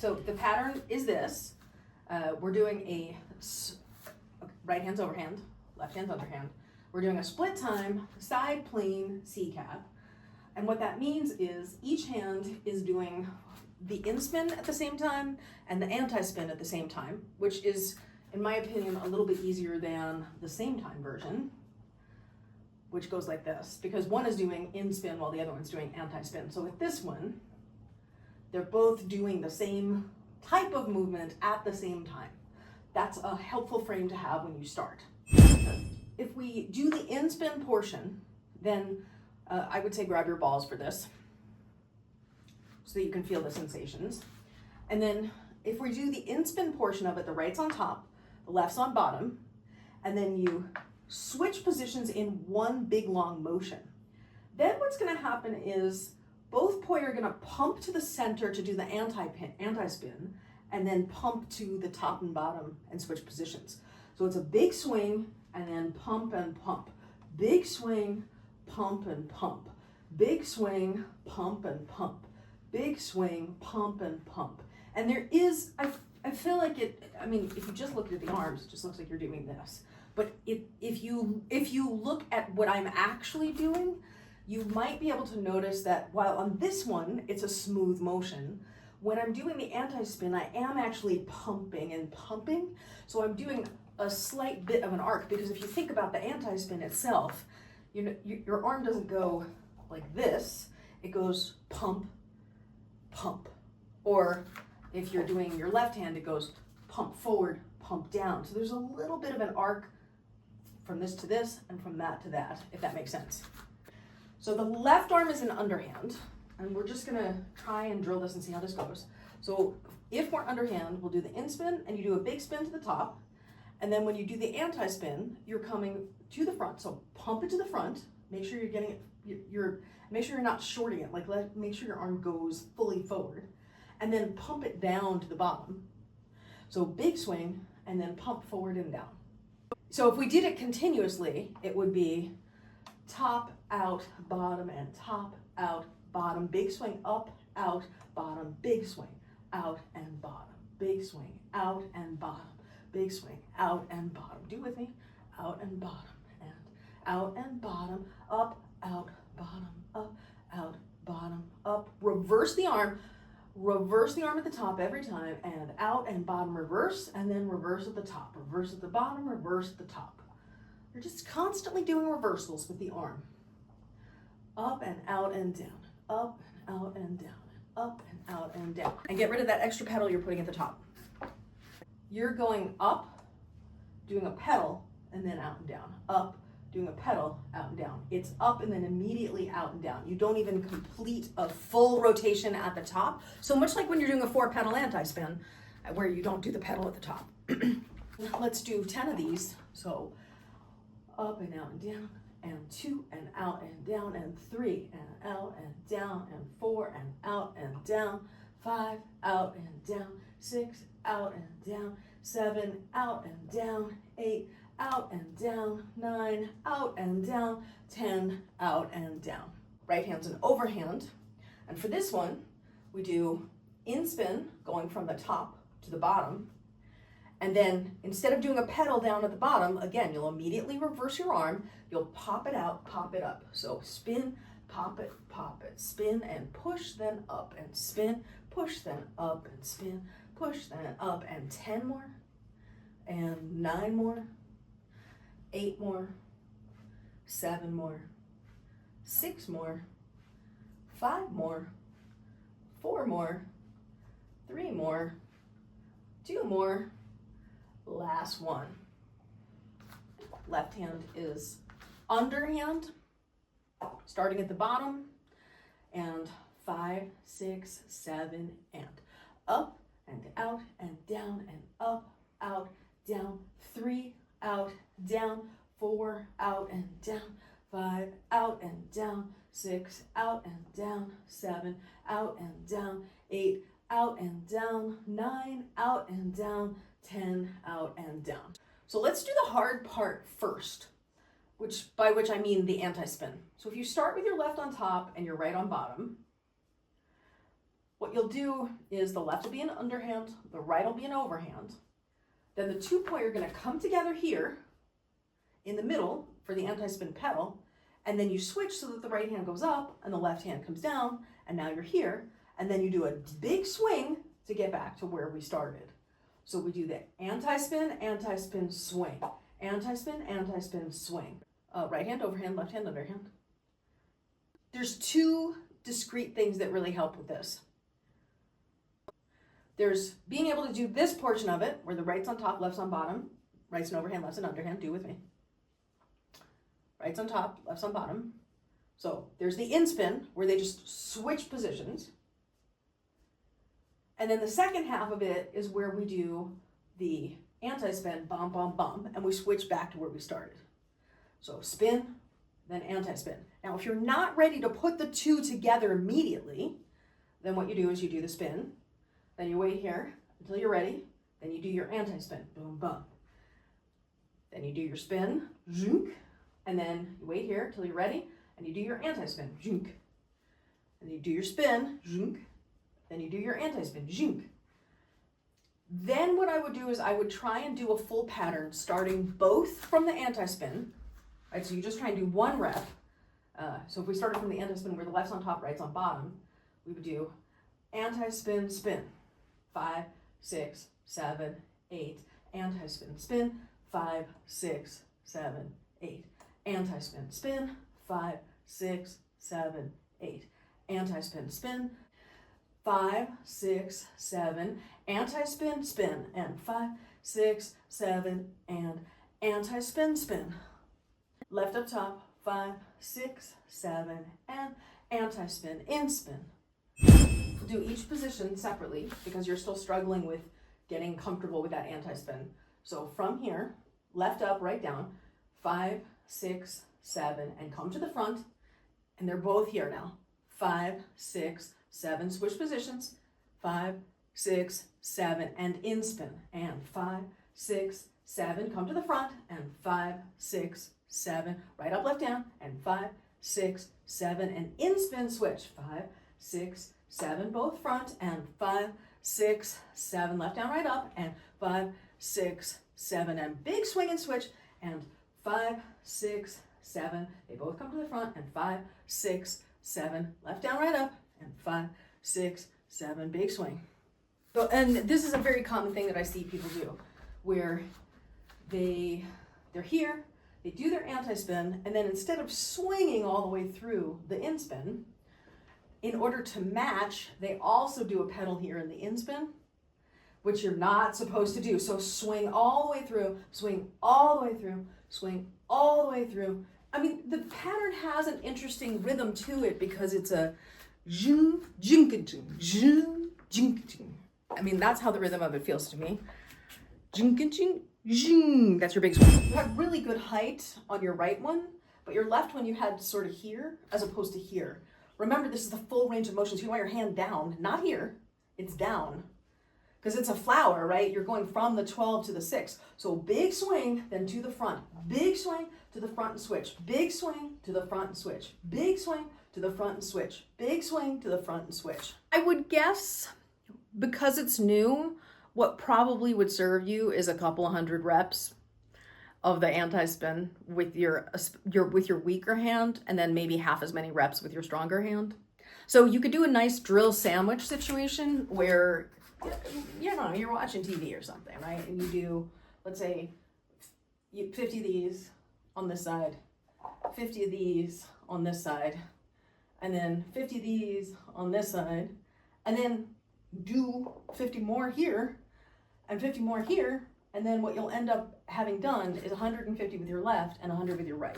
So the pattern is this. We're doing a right hand's overhand, left hand's underhand. We're doing a split time, side plane C-cap. And what that means is each hand is doing the in-spin at the same time and the anti-spin at the same time, which is, in my opinion, a little bit easier than the same time version, which goes like this, because one is doing in-spin while the other one's doing anti-spin. So with this one, they're both doing the same type of movement at the same time. That's a helpful frame to have when you start. If we do the in-spin portion, then I would say grab your balls for this so that you can feel the sensations. And then if we do the in-spin portion of it, the right's on top, the left's on bottom, and then you switch positions in one big long motion. Then what's gonna happen is both poi are gonna pump to the center to do the anti-spin, and then pump to the top and bottom and switch positions. So it's a big swing and then pump and pump. Big swing, pump and pump. Big swing, pump and pump. Big swing, pump and pump. And there is, I feel like it, I mean, if you just look at the arms, it just looks like you're doing this. But if you look at what I'm actually doing, you might be able to notice that while on this one, it's a smooth motion, when I'm doing the anti-spin, I am actually pumping and pumping. So I'm doing a slight bit of an arc, because if you think about the anti-spin itself, your arm doesn't go like this, it goes pump, pump. Or if you're doing your left hand, it goes pump forward, pump down. So there's a little bit of an arc from this to this and from that to that, if that makes sense. So the left arm is an underhand, and we're just gonna try and drill this and see how this goes. So if we're underhand, we'll do the in-spin, and you do a big spin to the top, and then when you do the anti-spin, you're coming to the front. So pump it to the front, make sure you're getting it, make sure you're not shorting it, like make sure your arm goes fully forward, and then pump it down to the bottom. So big swing, and then pump forward and down. So if we did it continuously, it would be top, out, bottom, and top, out, bottom, big swing, up, out, bottom, big swing, out and bottom, big swing, out and bottom, big swing, out and bottom. Do it with me. Out and bottom, and out and bottom, up, out, bottom, up, out, bottom, up. Reverse the arm at the top every time, and out and bottom reverse, and then reverse at the top, reverse at the bottom, reverse at the top. You're just constantly doing reversals with the arm. Up and out and down, up and out and down, up and out and down. And get rid of that extra pedal you're putting at the top. You're going up, doing a pedal, and then out and down. Up, doing a pedal, out and down. It's up and then immediately out and down. You don't even complete a full rotation at the top. So much like when you're doing a 4-pedal anti-spin, where you don't do the pedal at the top. Let's do 10 of these. So up and out and down, and 2 and out and down, and 3 and out and down, and 4 and out and down, 5 out and down, 6 out and down, 7 out and down, 8 out and down, 9 out and down, 10 out and down. Right hand's an overhand, and for this one, we do in-spin, going from the top to the bottom, and then instead of doing a pedal down at the bottom, again, you'll immediately reverse your arm, you'll pop it out, pop it up. So spin, pop it, spin and push, then up and spin, push, then up and spin, push, then up, and 10 more, and 9 more, 8 more, 7 more, 6 more, 5 more, 4 more, 3 more, 2 more, last one. Left hand is underhand, starting at the bottom, and 5, 6, 7, and up and out and down and up, out, down, 3, out, down, 4, out and down, 5, out and down, 6, out and down, 7, out and down, 8, out and down, 9, out and down, 10, out and down. So let's do the hard part first, by which I mean the anti-spin. So if you start with your left on top and your right on bottom, What you'll do is the left will be an underhand, the right will be an overhand. Then the 2 poi are going to come together here in the middle for the anti-spin pedal, and then you switch so that the right hand goes up and the left hand comes down, and now you're here, and then you do a big swing to get back to where we started. So we do the anti-spin, anti-spin, swing. Anti-spin, anti-spin, swing. Right hand, overhand, left hand, underhand. There's 2 discrete things that really help with this. There's being able to do this portion of it, where the right's on top, left's on bottom. Right's an overhand, left's an underhand. Do with me. Right's on top, left's on bottom. So there's the in-spin, where they just switch positions. And then the second half of it is where we do the anti-spin, bum, bum, bum, and we switch back to where we started. So spin, then anti-spin. Now, if you're not ready to put the 2 together immediately, then what you do is you do the spin, then you wait here until you're ready, then you do your anti-spin, boom, bum. Then you do your spin, zhunk, and then you wait here until you're ready, and you do your anti-spin, zhunk. And you do your spin, zhunk, then you do your anti-spin, zhunk. Then what I would do is I would try and do a full pattern starting both from the anti-spin, right? So you just try and do 1 rep. So if we started from the anti-spin where the left's on top, right's on bottom, we would do anti-spin, spin, 5, 6, 7, 8, anti-spin, spin, 5, 6, 7, 8, anti-spin, spin, 5, 6, 7, 8, anti-spin, spin, 5, 6, 7, anti-spin, spin, and 5, 6, 7, and anti-spin, spin. Left up top, 5, 6, 7, and anti-spin, in spin. Do each position separately because you're still struggling with getting comfortable with that anti-spin. So from here, left up, right down, 5, 6, 7, and come to the front, and they're both here now. 5, 6, 7, switch positions, 5, 6, 7, and in spin, and 5, 6, 7, come to the front, and 5, 6, 7, right up, left down, and 5, 6, 7, and in spin switch, 5, 6, 7, both front, and 5, 6, 7, left down, right up, and 5, 6, 7, and big swing and switch, and 5, 6, 7, they both come to the front, and 5, 6, 7, left down, right up, and 5, 6, 7, big swing. So, and this is a very common thing that I see people do, where they're here, they do their anti-spin, and then instead of swinging all the way through the in-spin, in order to match, they also do a pedal here in the in-spin, which you're not supposed to do. So swing all the way through, swing all the way through, swing all the way through. I mean, the pattern has an interesting rhythm to it because it's a zhung, jing-ka-jing, zhung, jing-ka-jing. I mean, that's how the rhythm of it feels to me. Jing-ka-jing, zhing. That's your big swing. You had really good height on your right one, but your left one you had sort of here as opposed to here. Remember, this is the full range of motion, so you want your hand down, not here, it's down. Because it's a flower, right? You're going from the 12 to the 6. So big swing, then to the front. Big swing to the front and switch. Big swing to the front and switch. Big swing to the front and switch. Big swing to the front and switch. I would guess, because it's new, what probably would serve you is a couple of 100 reps of the anti-spin with your weaker hand, and then maybe half as many reps with your stronger hand. So you could do a nice drill sandwich situation where, you know, you're watching TV or something, right? And you do, let's say, 50 of these on this side, 50 of these on this side, and then 50 of these on this side, and then do 50 more here, and 50 more here, and then what you'll end up having done is 150 with your left and 100 with your right.